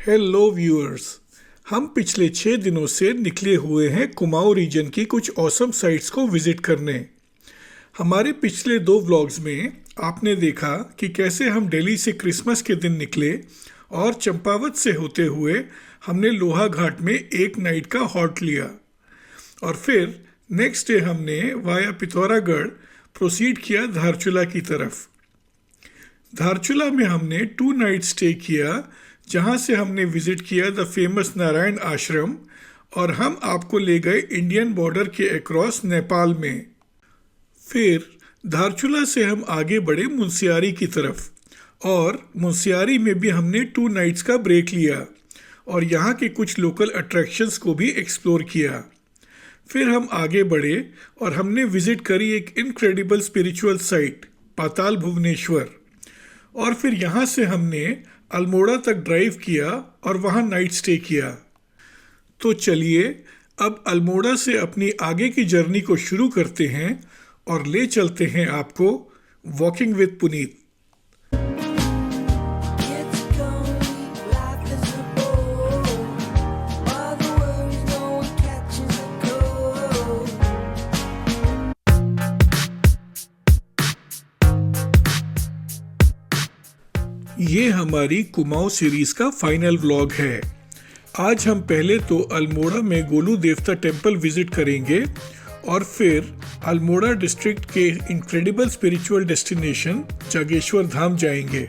Hello viewers, हम पिछले 6 दिनों से निकले हुए हैं कुमाऊं रीजन की कुछ ऑसम साइट्स को विजिट करने। हमारे पिछले 2 व्लॉग्स में आपने देखा कि कैसे हम दिल्ली से क्रिसमस के दिन निकले और चंपावत से होते हुए हमने लोहा घाट में एक नाइट का हॉल्ट लिया और फिर नेक्स्ट डे हमने वाया पिथौरागढ़ प्रोसीड किया धारचूला की तरफ। धारचूला में हमने 2 नाइट स्टे किया, जहां से हमने विजिट किया द फेमस नारायण आश्रम और हम आपको ले गए इंडियन बॉर्डर के अक्रॉस नेपाल में। फिर धारचूला से हम आगे बढ़े मुंशियारी की तरफ और मुंशियारी में भी हमने 2 नाइट्स का ब्रेक लिया और यहाँ के कुछ लोकल अट्रैक्शंस को भी एक्सप्लोर किया। फिर हम आगे बढ़े और हमने विजिट करी एक इनक्रेडिबल स्पिरिचुअल साइट पाताल भुवनेश्वर और फिर यहाँ से हमने अल्मोड़ा तक ड्राइव किया और वहाँ नाइट स्टे किया। तो चलिए अब अल्मोड़ा से अपनी आगे की जर्नी को शुरू करते हैं और ले चलते हैं आपको वॉकिंग विद पुनीत। ये हमारी कुमाऊं सीरीज का फाइनल व्लॉग है। आज हम पहले तो अल्मोड़ा में गोलू देवता टेम्पल विजिट करेंगे और फिर अल्मोड़ा डिस्ट्रिक्ट के इनक्रेडिबल स्पिरिचुअल डेस्टिनेशन जागेश्वर धाम जाएंगे।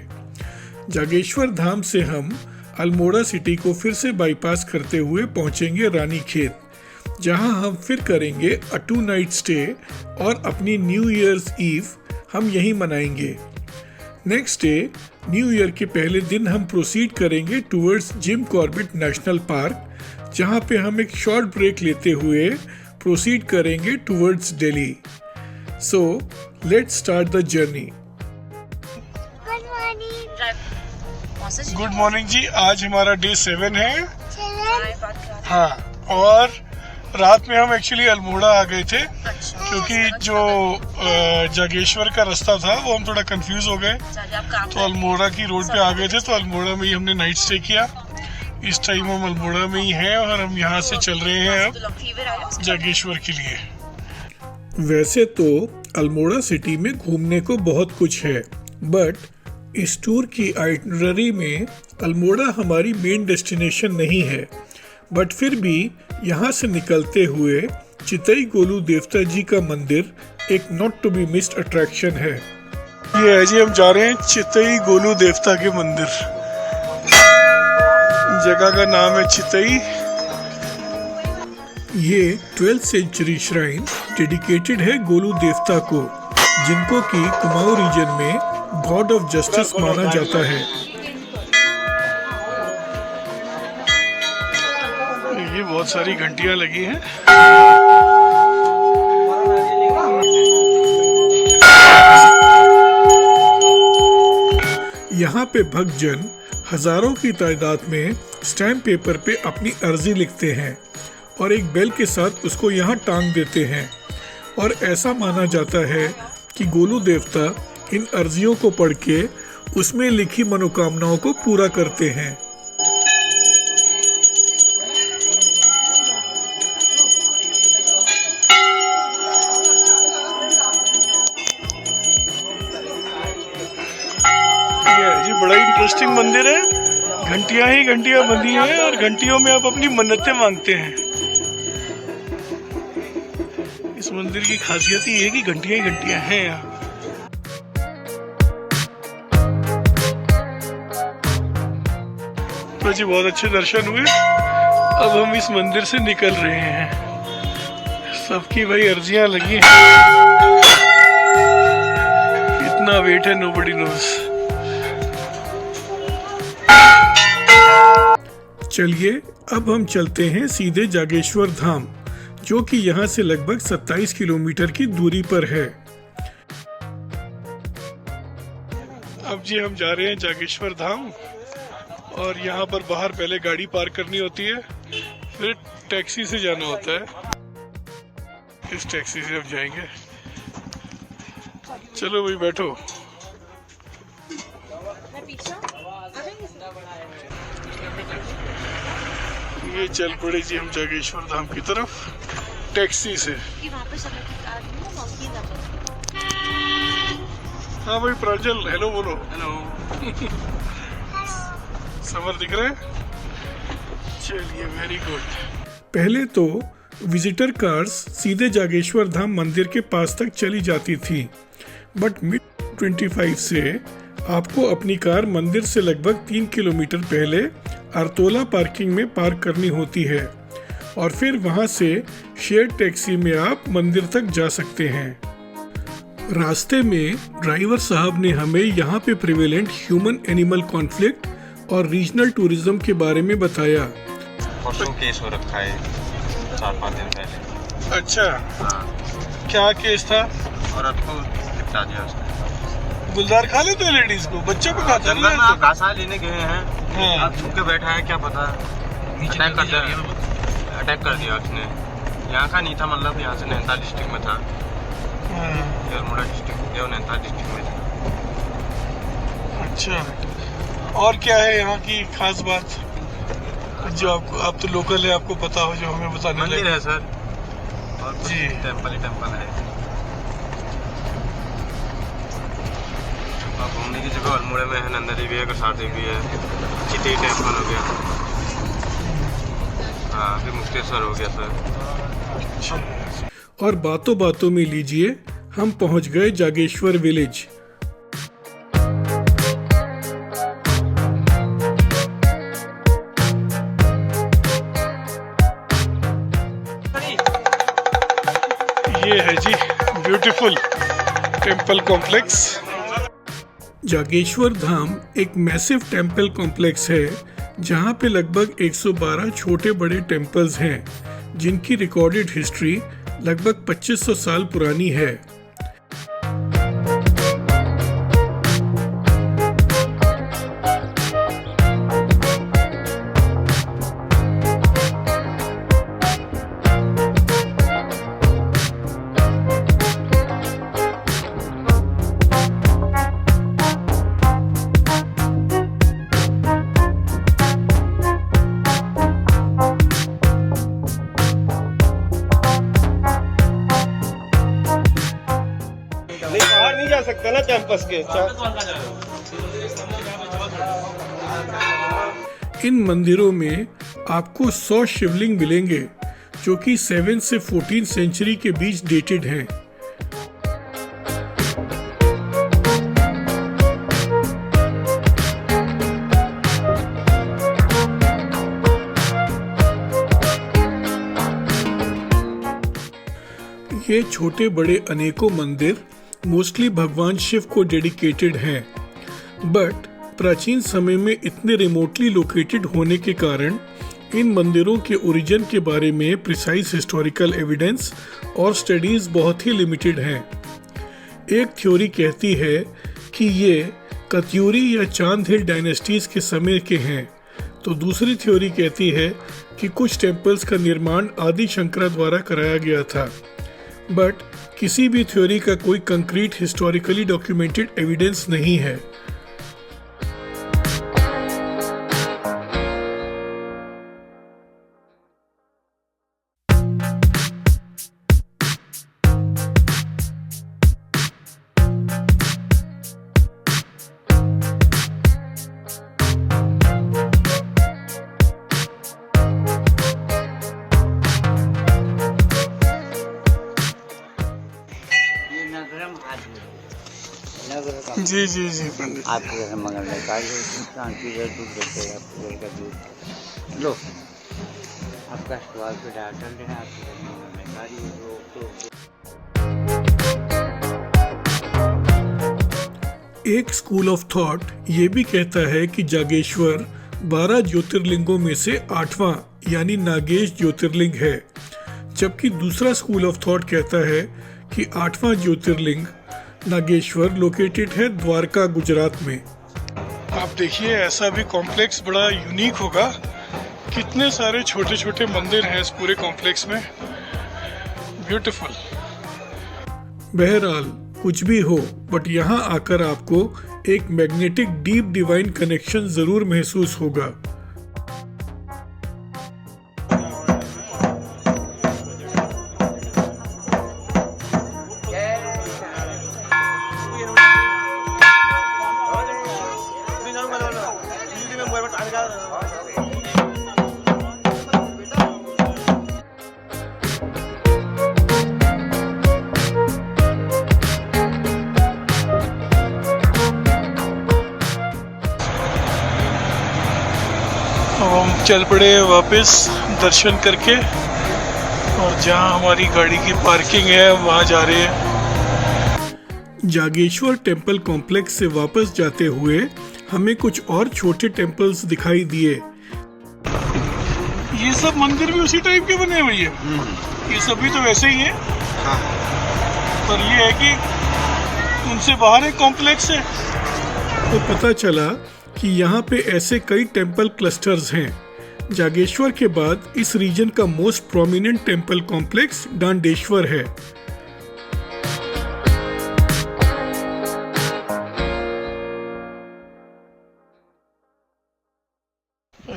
जागेश्वर धाम से हम अल्मोड़ा सिटी को फिर से बाईपास करते हुए पहुंचेंगे रानीखेत, जहां हम फिर करेंगे अ 2 नाइट स्टे और अपनी न्यू ईयर्स ईव हम यहीं मनाएंगे। नेक्स्ट डे न्यू ईयर के पहले दिन हम प्रोसीड करेंगे towards Jim Corbett national park, जहां पे हम एक शॉर्ट ब्रेक लेते हुए प्रोसीड करेंगे towards Delhi. So let's start the journey. Good morning जी, आज हमारा डे 7 है। हाँ, और रात में हम एक्चुअली अल्मोड़ा आ गए थे क्योंकि जो जागेश्वर का रास्ता था वो हम थोड़ा कंफ्यूज हो गए, तो अल्मोड़ा की रोड पे आ गए थे। तो अल्मोड़ा में ही हमने नाइट स्टे किया। इस टाइम हम अल्मोड़ा में ही हैं और हम यहाँ से चल रहे हैं अब जागेश्वर के लिए। वैसे तो अल्मोड़ा सिटी में घूमने को बहुत कुछ है, बट इस टूर की आइटनरी में अल्मोड़ा हमारी मेन डेस्टिनेशन नहीं है। बट फिर भी यहाँ से निकलते हुए चितई गोलू देवता जी का मंदिर एक not to be missed attraction है। ये है जी, हम जा रहे हैं चितई गोलू देवता के मंदिर। जगह का नाम है चितई। ये 12th सेंचुरी श्राइन डेडिकेटेड है गोलू देवता को, जिनको कि कुमाऊं रीजन में गॉड ऑफ जस्टिस माना जाता है। ये बहुत सारी घंटियां लगी हैं। यहाँ पे भक्तजन हजारों की तादाद में स्टैम्प पेपर पे अपनी अर्जी लिखते हैं और एक बेल के साथ उसको यहाँ टांग देते हैं और ऐसा माना जाता है कि गोलू देवता इन अर्जियों को पढ़ के उसमें लिखी मनोकामनाओं को पूरा करते हैं। बड़ा इंटरेस्टिंग मंदिर है। घंटियां ही घंटियां बंधी हैं और घंटियों में आप अपनी मन्नतें मांगते हैं। इस मंदिर की खासियत ये है कि घंटियां ही घंटियां हैं यहाँ। तो जी बहुत अच्छे दर्शन हुए। अब हम इस मंदिर से निकल रहे हैं। सबकी भाई अर्जियां लगी हैं। कितना वेट है नोबडी नोज। चलिए अब हम चलते हैं सीधे जागेश्वर धाम, जो कि यहाँ से लगभग 27 किलोमीटर की दूरी पर है। अब जी हम जा रहे हैं जागेश्वर धाम और यहाँ पर बाहर पहले गाड़ी पार्क करनी होती है, फिर टैक्सी से जाना होता है। इस टैक्सी से अब जाएंगे। चलो भाई बैठो। ये चल पड़े जी हम जागेश्वर धाम की तरफ टैक्सी से। हाँ भाई प्रांजल, हेलो बोलो। हेलो। समर दिख रहा है? चलिए वेरी गुड। पहले तो विजिटर कार्स सीधे जागेश्वर धाम मंदिर के पास तक चली जाती थी, बट मिड 25 से आपको अपनी कार मंदिर से लगभग 3 किलोमीटर पहले अरतोला पार्किंग में पार्क करनी होती है और फिर वहां से शेयर टैक्सी में आप मंदिर तक जा सकते हैं। रास्ते में ड्राइवर साहब ने हमें यहाँ पे प्रिवेलेंट ह्यूमन एनिमल कॉन्फ्लिक्ट और रीजनल टूरिज्म के बारे में बताया। परसों केस हो रखा है 4-5 दिन पहले। अच्छा, हाँ। क्या केस था? औरत को निपटा दिया उसने। गुलदार खा लेते हैं लेडीज को, बच्चों को खाते जंगल में आप घासा लेने गए हैं, हाँ। अब छुप के बैठा है, क्या पता अटैक कर दिया उसने। यहाँ का नहीं था, मतलब यहाँ से नैनीताल डिस्ट्रिक्ट में था, अल्मोड़ा डिस्ट्रिक्ट या नैनीताल डिस्ट्रिक्ट में था। अच्छा, और क्या है यहाँ की खास बात जो आपको, आप तो लोकल है, आपको पता हो, जो हमें बताने लगे? मंदिर है सर, और कुछ जी, टेम्पल ही टेम्पल है। और घूमने की जगह अल्मोड़ा में है, नंदा देवी है, कसार देवी है, चिती टेम्पल हो गया, हाँ फिर मुक्तेश्वर हो गया सर। और बातों बातों में लीजिए हम पहुंच गए जागेश्वर विलेज। ये है जी ब्यूटीफुल टेम्पल कॉम्प्लेक्स। जागेश्वर धाम एक मैसिव टेम्पल कॉम्प्लेक्स है जहाँ पे लगभग 112 छोटे बड़े टेम्पल्स हैं जिनकी रिकॉर्डेड हिस्ट्री लगभग 2500 साल पुरानी है। बाहर नहीं जा सकते ना कैंपस के। इन मंदिरों में आपको 100 शिवलिंग मिलेंगे जो कि 7 से 14 सेंचुरी के बीच डेटेड हैं। ये छोटे बड़े अनेकों मंदिर मोस्टली भगवान शिव को डेडिकेटेड हैं, बट प्राचीन समय में इतने रिमोटली लोकेटेड होने के कारण इन मंदिरों के ओरिजिन के बारे में प्रिसाइज हिस्टोरिकल एविडेंस और स्टडीज बहुत ही लिमिटेड हैं। एक थ्योरी कहती है कि ये कत्यूरी या चांद हिल डायनेस्टीज के समय के हैं, तो दूसरी थ्योरी कहती है कि कुछ टेम्पल्स का निर्माण आदि शंकरा द्वारा कराया गया था, बट किसी भी थ्योरी का कोई कंक्रीट हिस्टोरिकली डॉक्यूमेंटेड एविडेंस नहीं है। जी जी जी पंडित, आपके घर मंगल में कार्य शांति दूध देते हैं, आपके घर का दूध लो, आपका सवाल पे डाल देना, आपके घर मंगल में कार्य तो। एक स्कूल ऑफ थॉट ये भी कहता है कि जागेश्वर 12 ज्योतिर्लिंगों में से 8वां यानी नागेश ज्योतिर्लिंग है, जबकि दूसरा स्कूल ऑफ थॉट कहता है कि 8वां ज्योतिर्लिंग नागेश्वर लोकेटेड है द्वारका, गुजरात में। आप देखिए ऐसा भी कॉम्प्लेक्स बड़ा यूनिक होगा, कितने सारे छोटे छोटे मंदिर हैं इस पूरे कॉम्प्लेक्स में, ब्यूटीफुल। बहरहाल कुछ भी हो, बट यहाँ आकर आपको एक मैग्नेटिक डीप डिवाइन कनेक्शन जरूर महसूस होगा। अब हम चल पड़े वापस दर्शन करके, और जहाँ हमारी गाड़ी की पार्किंग है वहाँ जा रहे हैं। जागेश्वर टेम्पल कॉम्प्लेक्स से वापस जाते हुए हमें कुछ और छोटे टेम्पल्स दिखाई दिए। ये सब मंदिर भी उसी टाइप के बने हुए हैं, ये सब भी तो वैसे ही है। हाँ। पर ये है कि उनसे बाहर एक कॉम्प्लेक्स है। तो पता चला कि यहाँ पे ऐसे कई टेम्पल क्लस्टर्स हैं। जागेश्वर के बाद इस रीजन का मोस्ट प्रोमिनेंट टेम्पल कॉम्प्लेक्स डांडेश्वर है।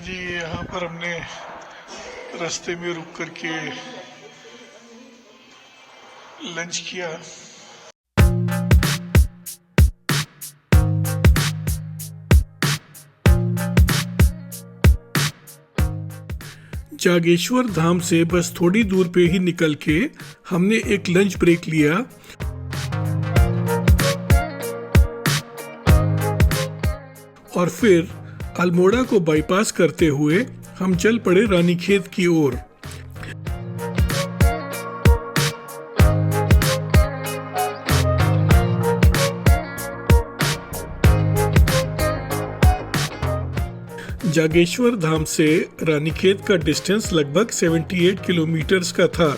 जी यहाँ पर हमने रास्ते में रुक करके लंच किया। जागेश्वर धाम से बस थोड़ी दूर पे ही निकल के हमने एक लंच ब्रेक लिया और फिर अल्मोड़ा को बाईपास करते हुए हम चल पड़े रानीखेत की ओर। जागेश्वर धाम से रानीखेत का डिस्टेंस लगभग 78 किलोमीटर्स का था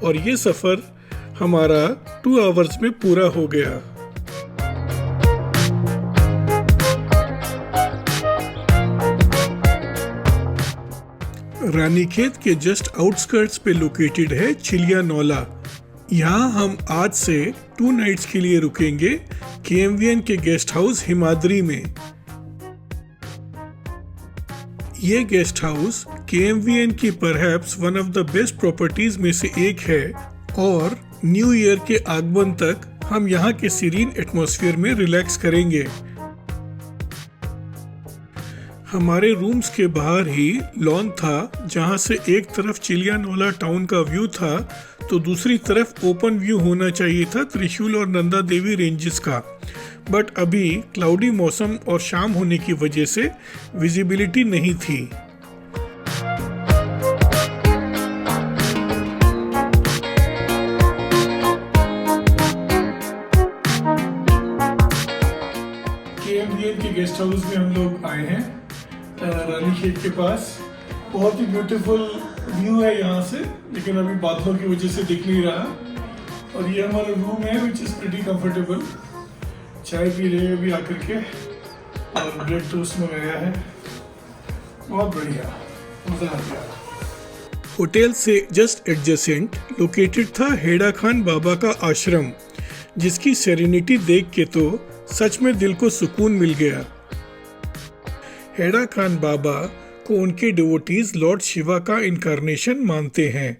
और ये सफ़र हमारा 2 आवर्स में पूरा हो गया। रानीखेत के जस्ट आउटस्कर्ट्स पे लोकेटेड है चिलियानौला। यहाँ हम आज से 2 नाइट्स के लिए रुकेंगे KMVN के गेस्ट हाउस हिमाद्री में। ये गेस्ट हाउस KMVN की perhaps one of the best properties में से एक है और न्यू ईयर के आगमन तक हम यहाँ के सीरीन एटमॉस्फेयर में रिलैक्स करेंगे। हमारे रूम्स के बाहर ही लॉन था, जहाँ से एक तरफ चिलियानौला टाउन का व्यू था तो दूसरी तरफ ओपन व्यू होना चाहिए था त्रिशूल और नंदा देवी रेंजेस का। बट अभी क्लाउडी मौसम और शाम होने की वजह से विजिबिलिटी नहीं थी। KMVN के गेस्ट हाउस में हम लोग आए हैं रानीखेत के पास। बहुत ही ब्यूटीफुल व्यू है यहाँ से, लेकिन अभी बादलों की वजह से दिख नहीं रहा। और ये हमारा रूम है विच इज़ प्रीटी कंफर्टेबल। चाय पी रहे हैं अभी आकर के और ब्रेड टोस्ट मंगाया है, बहुत बढ़िया, मज़ा आ गया। होटल से जस्ट एडजेसेंट लोकेटेड था हेड़ा खान बाबा का आश्रम, जिसकी सेरेनिटी देख के तो सच में दिल को सुकून मिल गया। हेड़ा खान बाबा को उनके डिवोटीज लॉर्ड शिवा का इनकारनेशन मानते हैं।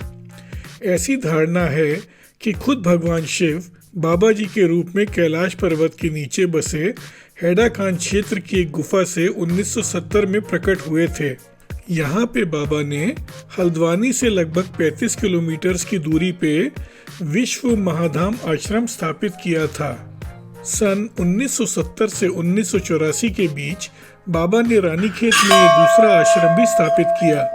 ऐसी धारणा है कि खुद भगवान शिव बाबा जी के रूप में कैलाश पर्वत के नीचे बसे हेड़ा खान क्षेत्र की एक गुफा से 1970 में प्रकट हुए थे। यहाँ पे बाबा ने हल्द्वानी से लगभग 35 किलोमीटर की दूरी पे विश्व महाधाम आश्रम स्थापित किया था। सन 1970 से 1984 के बीच बाबा ने रानीखेत में दूसरा आश्रम भी स्थापित किया।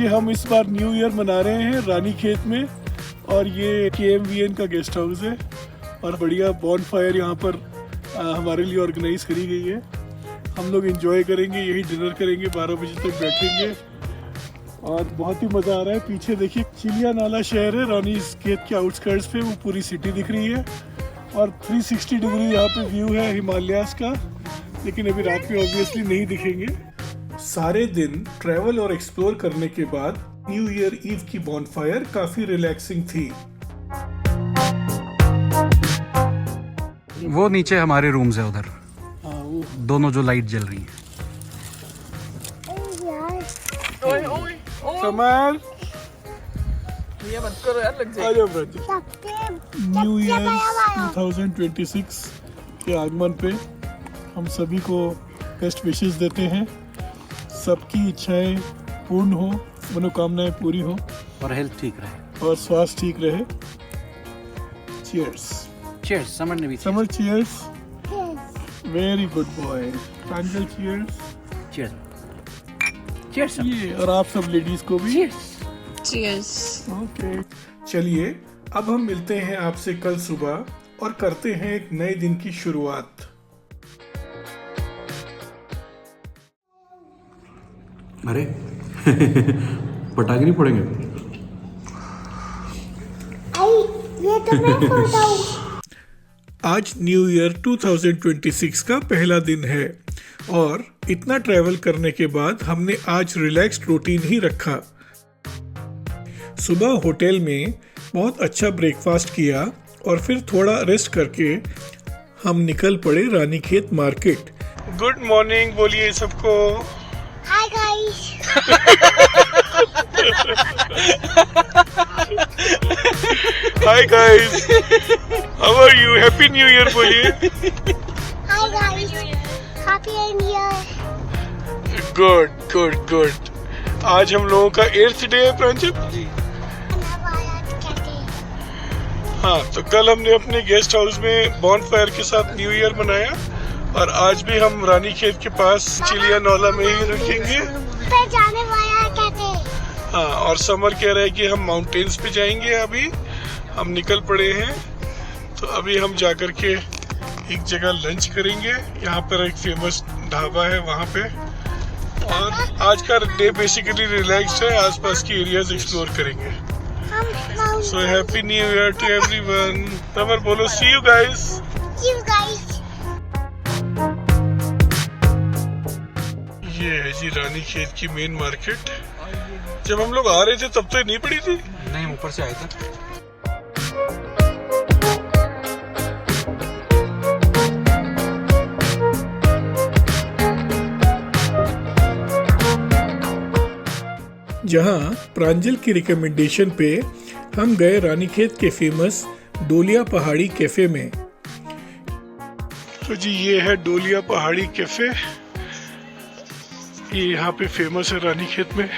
जी हम इस बार न्यू ईयर मना रहे हैं रानीखेत में, और ये KMVN का गेस्ट हाउस है और बढ़िया बॉन फायर यहाँ पर हमारे लिए ऑर्गेनाइज करी गई है। हम लोग एंजॉय करेंगे, यही डिनर करेंगे, 12 बजे तक बैठेंगे और बहुत ही मज़ा आ रहा है। पीछे देखिए चिलिया नाला शहर है, रानीखेत के आउटस्कर्ट्स पे वो पूरी सिटी दिख रही है और 360 डिग्री यहाँ पे व्यू है हिमालयास का, लेकिन अभी रात में ऑब्वियसली नहीं दिखेंगे। सारे दिन ट्रैवल और एक्सप्लोर करने के बाद न्यू ईयर ईव की बॉनफायर काफी रिलैक्सिंग थी। वो नीचे हमारे रूम्स है उधर, हाँ वो दोनों जो लाइट जल रही हैं। कमाल ये मत करो यार, लग आ जाओ ब्रज। न्यू ईयर 2026 के आगमन पे हम सभी को बेस्ट विशेस देते हैं। सबकी इच्छाएं पूर्ण हो, मनोकामनाएं पूरी हो और हेल्थ ठीक रहे। और स्वास्थ्य ठीक रहे। चीयर्स। चीयर्स। समर ने भी Samar cheers. Very good boy. Pranjal cheers. Cheers. Cheers. ये और आप सब लेडीज को भी चीयर्स। ओके, चलिए अब हम मिलते हैं आपसे कल सुबह और करते हैं एक नए दिन की शुरुआत। अरे पटाखे नहीं फोड़ेंगे? ये तो मैं फोड़ता हूँ। आज न्यू ईयर 2026 का पहला दिन है और इतना ट्रैवल करने के बाद हमने आज रिलैक्स्ड रूटीन ही रखा। सुबह होटल में बहुत अच्छा ब्रेकफास्ट किया और फिर थोड़ा रेस्ट करके हम निकल पड़े रानीखेत मार्केट। गुड मॉर्निंग बोलिए सबको। Hi guys. Hi guys, how are you? Happy new year बोलिए। Hi guys, happy new year. Good good good. आज हम लोगों का 8th डे है प्रांजल। हाँ, तो कल हमने अपने गेस्ट हाउस में बॉनफायर के साथ न्यू ईयर मनाया और आज भी हम रानीखेत के पास चिलिया नौला में ही रखेंगे। पे जाने वाला कहते हैं। हाँ, और समर कह रहे हैं कि हम माउंटेन्स पे जाएंगे। अभी हम निकल पड़े हैं, तो अभी हम जाकर के एक जगह लंच करेंगे। यहाँ पर एक फेमस ढाबा है वहाँ पे, और आज का डे बेसिकली रिलैक्स्ड है, आसपास की एरियाज एक्सप्लोर करेंगे। So happy new year to everyone. Samar बोलो see you guys. See you guys. ये है जी रानीखेत की मेन मार्केट। जब हम लोग आ रहे थे तब तो नहीं पड़ी थी। नहीं, ऊपर से आए थे। जहां प्रांजल की रिकमेंडेशन पे हम गए रानीखेत के फेमस डोलिया पहाड़ी कैफे में। तो जी ये है डोलिया पहाड़ी कैफे, ये यहाँ पे फेमस है रानीखेत में।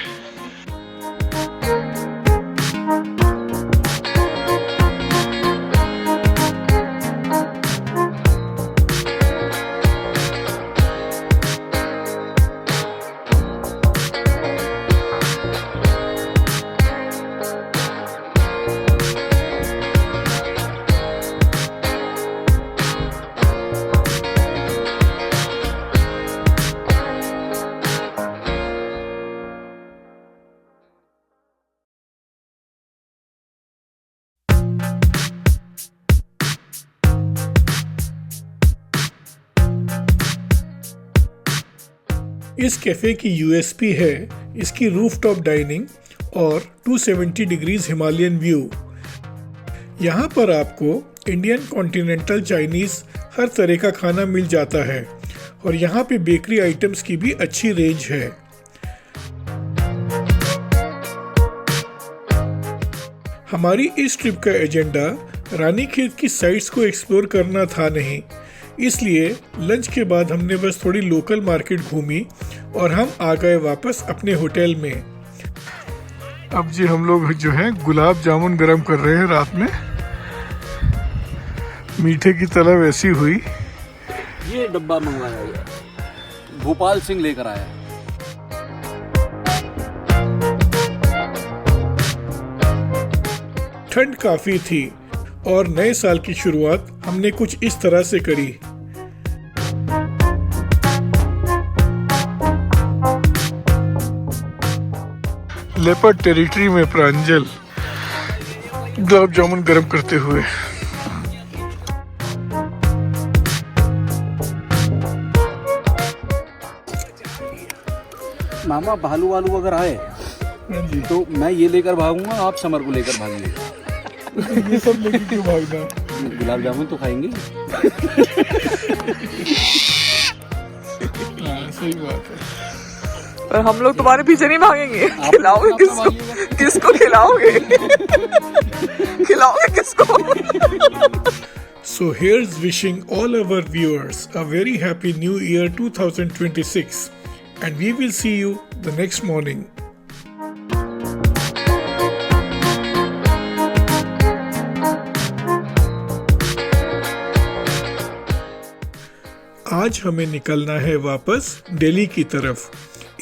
इस कैफे की यूएसपी है इसकी रूफटॉप डाइनिंग और 270 डिग्रीज हिमालयन व्यू। यहाँ पर आपको इंडियन कॉन्टिनेंटल चाइनीज हर तरह का खाना मिल जाता है और यहाँ पे बेकरी आइटम्स की भी अच्छी रेंज है। हमारी इस ट्रिप का एजेंडा रानीखेत की साइट्स को एक्सप्लोर करना था नहीं, इसलिए लंच के बाद हमने बस थोड़ी लोकल मार्केट घूमी और हम आ गए वापस अपने होटल में। अब जी हम लोग जो है गुलाब जामुन गरम कर रहे हैं रात में। मीठे की तलब ऐसी हुई। ये डब्बा मंगवाया है, भोपाल सिंह लेकर आया है। ठंड काफ़ी थी और नए साल की शुरुआत हमने कुछ इस तरह से करी। लेपर्ड टेरिटरी में प्रांजल गुलाब जामुन गर्म करते हुए। मामा भालू वालू अगर आए तो मैं ये लेकर भागूंगा, आप समर को लेकर भागेंगे। ये सब लेके क्यों भागना? गुलाब जामुन तो खाएंगे। हाँ, सही बात है। पर हम लोग तुम्हारे पीछे नहीं भागेंगे। खिलाओगे किसको? किसको खिलाओगे? खिलाओगे किसको? So here's wishing all our viewers a very happy new year 2026 and we will see you the next morning. आज हमें निकलना है वापस दिल्ली की तरफ,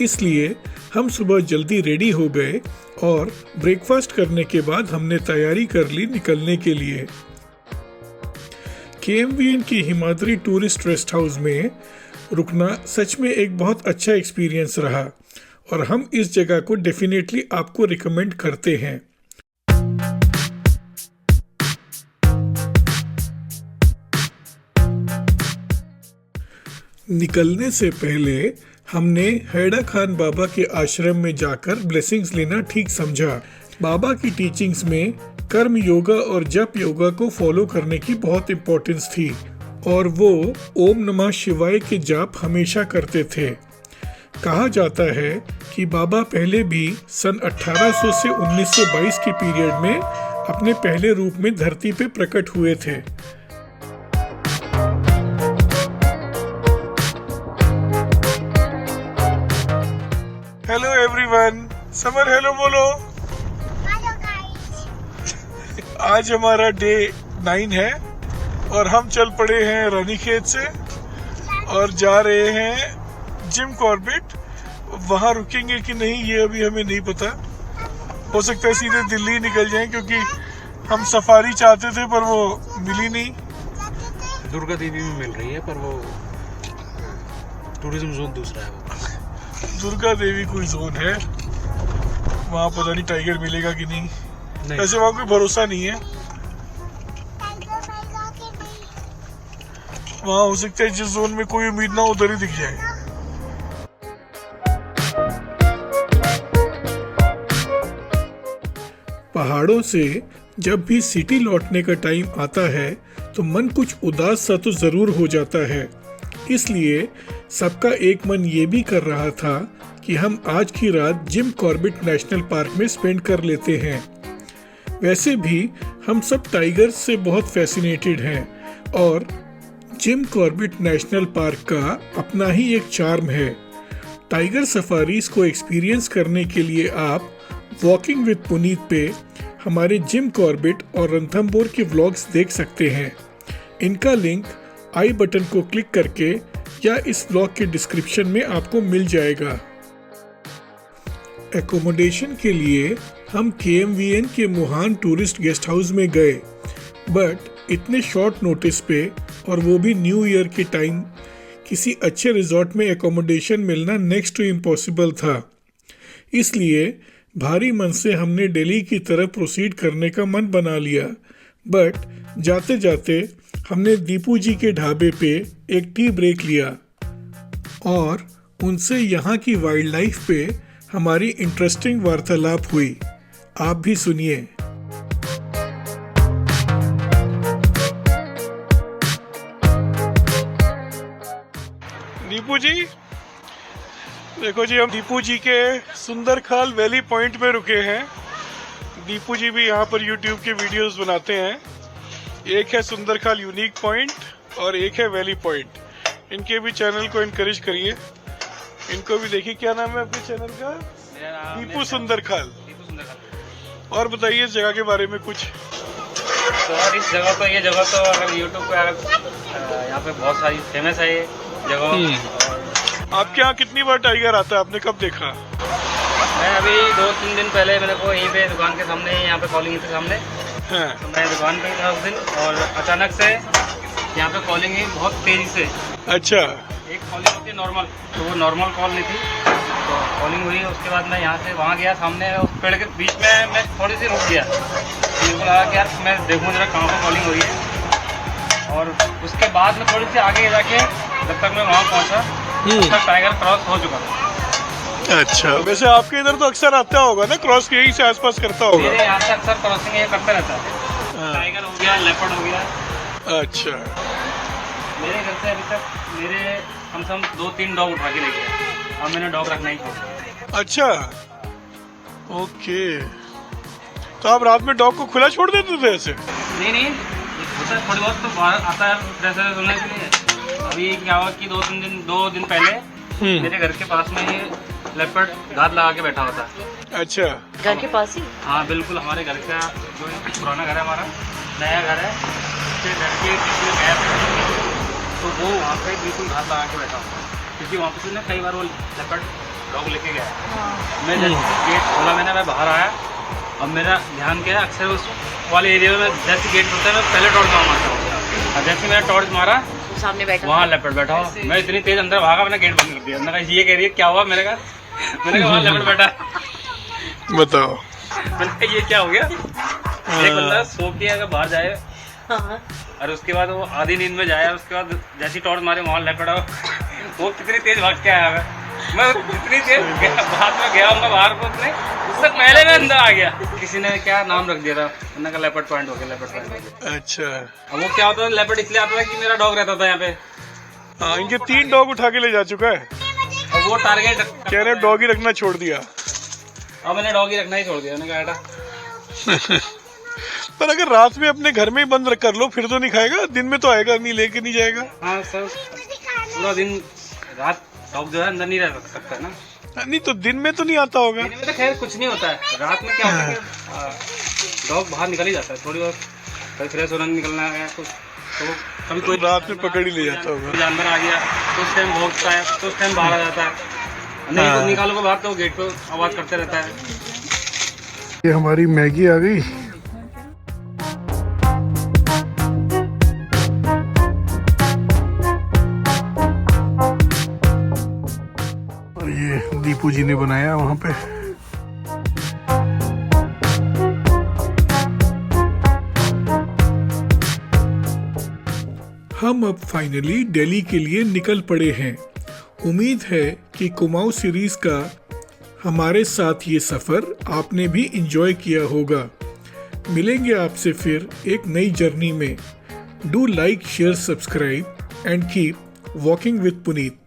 इसलिए हम सुबह जल्दी रेडी हो गए और ब्रेकफास्ट करने के बाद हमने तैयारी कर ली निकलने के लिए। KMVN की हिमाद्री टूरिस्ट रेस्ट हाउस में रुकना सच में एक बहुत अच्छा एक्सपीरियंस रहा और हम इस जगह को डेफिनेटली आपको रिकमेंड करते हैं। निकलने से पहले हमने हैडा खान बाबा के आश्रम में जाकर ब्लेसिंग्स लेना ठीक समझा। बाबा की टीचिंग्स में कर्म योगा और जप योगा को फॉलो करने की बहुत इम्पोर्टेंस थी और वो ओम नमः शिवाय के जाप हमेशा करते थे। कहा जाता है कि बाबा पहले भी सन 1800 से 1922 के पीरियड में अपने पहले रूप में धरती पे प्रकट हुए थे। हेलो एवरीवन, समर हेलो बोलो। Hello guys. आज हमारा डे 9 है और हम चल पड़े हैं रानीखेत से और जा रहे हैं जिम कॉर्बेट। वहाँ रुकेंगे कि नहीं ये अभी हमें नहीं पता, हो सकता है सीधे दिल्ली निकल जाएं क्योंकि हम सफारी चाहते थे पर वो मिली नहीं। दुर्गा देवी में मिल रही है पर वो टूरिज्म जोन दूसरा है। दुर्गा देवी कोई जोन है, वहाँ पता नहीं टाइगर मिलेगा कि नहीं। ऐसे वहाँ कोई भरोसा नहीं है। वहाँ हो सकता है जिस जोन में कोई उम्मीद ना उधर ही दिख जाए। पहाड़ों से जब भी सिटी लौटने का टाइम आता है तो मन कुछ उदास सा तो जरूर हो जाता है, इसलिए सबका एक मन ये भी कर रहा था कि हम आज की रात जिम कॉर्बेट नेशनल पार्क में स्पेंड कर लेते हैं। वैसे भी हम सब टाइगर्स से बहुत फैसिनेटेड हैं और जिम कॉर्बेट नेशनल पार्क का अपना ही एक चार्म है। टाइगर सफारीज को एक्सपीरियंस करने के लिए आप वॉकिंग विद पुनीत पे हमारे जिम कॉर्बेट और रणथंभौर के व्लॉग्स देख सकते हैं। इनका लिंक आई बटन को क्लिक करके या इस व्लॉग के डिस्क्रिप्शन में आपको मिल जाएगा। एकोमोडेशन के लिए हम KMVN के मुहान टूरिस्ट गेस्ट हाउस में गए, बट इतने शॉर्ट नोटिस पे और वो भी न्यू ईयर के टाइम किसी अच्छे रिजॉर्ट में एकोमोडेशन मिलना नेक्स्ट टू इम्पॉसिबल था। इसलिए भारी मन से हमने दिल्ली की तरफ प्रोसीड करने का मन बना लिया, बट जाते जाते हमने दीपू जी के ढाबे पे एक टी ब्रेक लिया और उनसे यहाँ की वाइल्ड लाइफ पे हमारी इंटरेस्टिंग वार्तालाप हुई। आप भी सुनिए। दीपू जी, देखो जी, हम दीपू जी के सुंदरखाल वैली पॉइंट में रुके हैं। दीपू जी भी यहाँ पर यूट्यूब के वीडियोस बनाते हैं। एक है सुंदरखाल यूनिक पॉइंट और एक है वैली पॉइंट। इनके भी चैनल को इनकरेज करिए, इनको भी देखिए। क्या नाम है आपके चैनल का? दीपू सुंदरखाल। और बताइए इस जगह के बारे में कुछ। तो इस जगह तो, ये जगह तो अगर यूट्यूब पे अगर यहाँ पे बहुत सारी फेमस है ये जगह। आपके यहाँ कितनी बार टाइगर आता है, आपने कब देखा? मैं अभी 2-3 दिन पहले मेरे को यहीं पे दुकान के सामने, यहाँ पे कॉलिंग के सामने हाँ। तो मैं दुकान पे था उस दिन और अचानक से यहाँ पे कॉलिंग हुई बहुत तेजी से। अच्छा। एक कॉलिंग होती है नॉर्मल, तो वो नॉर्मल कॉल नहीं थी, तो कॉलिंग हुई। उसके बाद मैं यहाँ से वहाँ गया, सामने उस पेड़ के बीच में मैं थोड़ी सी रुक गया। मेरे को लगा कि यार मैं देखूँ जरा कहाँ पर कॉलिंग हो रही है। और उसके बाद में थोड़ी सी आगे जाके जब तक मैं वहाँ पहुँचा तब तक टाइगर क्रॉस हो चुका था। अच्छा, वैसे आपके इधर तो अक्सर आता होगा ना, क्रॉस के यहीं से आसपास करता होगा। मेरे यहाँ से अक्सर क्रॉसिंग ये करता रहता है। टाइगर हो गया, लेपर्ड हो गया। अच्छा। मेरे घर से अभी तक मेरे कम से कम 2-3 डॉग उठा के ले गया, अब मैंने डॉग रखना ही छोड़। अच्छा, ओके। तो आप रात में डॉग को खुला छोड़ देते थे ऐसे? नहीं, होता है थोड़ी बहुत तो बाहर आता है फ्रेश होने के लिए। अभी क्या हुआ कि 2 दिन पहले मेरे घर के पास में ही लेपर्ड घात लगा के बैठा हुआ था। अच्छा। घर के पास ही? हाँ बिल्कुल, हमारे घर का जो पुराना घर है, हमारा नया घर है, उसके घर के पिछले गैप तो वो वहाँ पे बिल्कुल घात लगा के बैठा हुआ था, क्योंकि वहाँ पे ना कई बार वो लेपर्ड डॉग लेके गया। मैं जैसे गेट खोला मैं बाहर आया, अब मेरा ध्यान क्या है, अक्सर उस वाले एरिया में जैसे गेट खुलता है मैं पहले टॉर्च मारता हूँ, और जैसे मैंने टॉर्च मारा सामने बैठा वहाँ लेपर्ड बैठा हुआ। मैं इतनी तेज अंदर भागा, मैंने गेट बंद कर दिया। मैंने कहा ये कह रही है क्या हुआ, मैंने कहा वहाँ लेपर्ड बैठा है। बताओ, मैंने कहा ये क्या हो गया। एक बंदा सो के अगर बाहर जाए और उसके बाद वो आधी नींद में जाए, उसके बाद जैसी टॉर्च मारे वहाँ लेपर्ड आओ, वो कितनी तेज भाग के आया। मैं जितनी देर बाहर में गया हूँ बाहर को, उतने उससे पहले मैं अंदर आ गया। किसी ने क्या नाम रख दिया था, मैंने कहा लेपर्ड पॉइंट हो गया, लेपर्ड पॉइंट हो गया। अच्छा। अब वो क्या होता है, लेपर्ड इसलिए आता था कि मेरा डॉग रहता था यहाँ पे। हाँ, इनके 3 डॉग उठा के ले जा चुका है। अब वो टारगेट कह रहे डॉग ही रखना छोड़ दिया। अब मैंने डॉग ही रखना ही छोड़ दिया, मैंने कहा पर अगर रात में अपने घर में ही बंद कर लो फिर तो नहीं खाएगा, दिन में तो आएगा नहीं, लेके नहीं जाएगा। हाँ सर, पूरा दिन रात डॉग जो है अंदर नहीं रह सकता है ना। नहीं तो दिन में तो नहीं आता होगा। दिन में तो खैर कुछ नहीं होता है, रात में क्या होता है कि डॉग बाहर निकल ही जाता है, थोड़ी बहुत कभी फ्रेश होना निकलना है कुछ, तो कभी कोई रात में पकड़ ही ले जाता होगा। जानवर आ गया तो उस टाइम भोंकता है, तो उस टाइम बाहर आ जाता है, नहीं तो निकालो बाहर तो गेट पे आवाज करते रहता है। ये हमारी मैगी आ गई। और ये दीपू जी ने बनाया वहाँ पे। हम अब फाइनली दिल्ली के लिए निकल पड़े हैं। उम्मीद है कि कुमाऊं सीरीज का हमारे साथ ये सफ़र आपने भी एंजॉय किया होगा। मिलेंगे आपसे फिर एक नई जर्नी में। Do like, share, subscribe and keep walking with Puneet.